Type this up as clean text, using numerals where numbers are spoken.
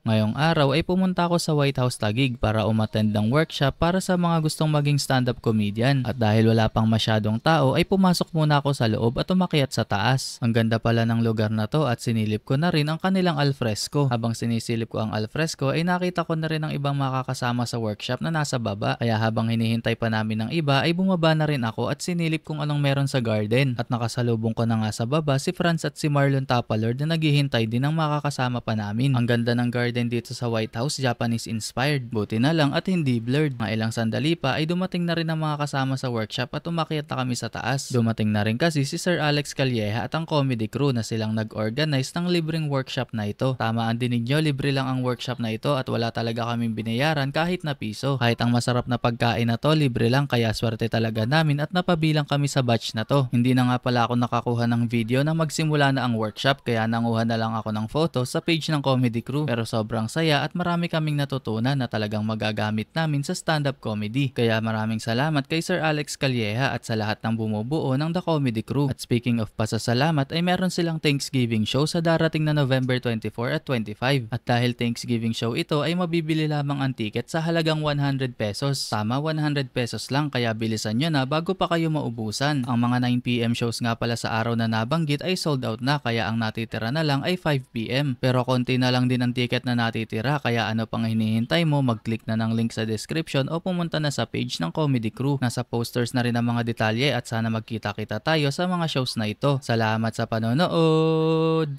Ngayong araw ay pumunta ako sa White House Taguig para umattend ng workshop para sa mga gustong maging stand-up comedian. At dahil wala pang masyadong tao ay pumasok muna ako sa loob at umakyat sa taas. Ang ganda pala ng lugar na to at sinilip ko na rin ang kanilang alfresco. Habang sinisilip ko ang alfresco ay nakita ko na rin ang ibang makakasama sa workshop na nasa baba. Kaya habang hinihintay pa namin ng iba ay bumaba na rin ako at sinilip kung anong meron sa garden. At nakasalubong ko na nga sa baba si Franz at si Marlon Tapalord na naghihintay din ng makakasama pa namin. Ang ganda ng garden dito sa White House, Japanese inspired. Buti na lang at hindi blurred. Mga ilang sandali pa ay dumating na rin ang mga kasama sa workshop at umakyat na kami sa taas. Dumating na rin kasi si Sir Alex Calleja at ang comedy crew na silang nag-organize ng libreng workshop na ito. Tama ang dinig nyo, libre lang ang workshop na ito at wala talaga kaming binayaran kahit na piso. Kahit ang masarap na pagkain na to, libre lang kaya swerte talaga namin at napabilang kami sa batch na to. Hindi na nga pala ako nakakuha ng video na magsimula na ang workshop kaya nanguha na lang ako ng photo sa page ng comedy crew. Pero sobrang saya at marami kaming natutunan na talagang magagamit namin sa stand-up comedy. Kaya maraming salamat kay Sir Alex Calleja at sa lahat ng bumubuo ng The Comedy Crew. At speaking of pasasalamat ay meron silang Thanksgiving show sa darating na November 24 at 25. At dahil Thanksgiving show ito ay mabibili lamang ang ticket sa halagang 100 pesos. Tama, 100 pesos lang kaya bilisan nyo na bago pa kayo maubusan. Ang mga 9 PM shows nga pala sa araw na nabanggit ay sold out na kaya ang natitira na lang ay 5 PM. Pero konti na lang din ang ticket na natitira kaya ano pang hinihintay mo, mag-click na ng link sa description o pumunta na sa page ng Comedy Crew. Nasa posters na rin ang mga detalye at sana magkita-kita tayo sa mga shows na ito. Salamat sa panonood!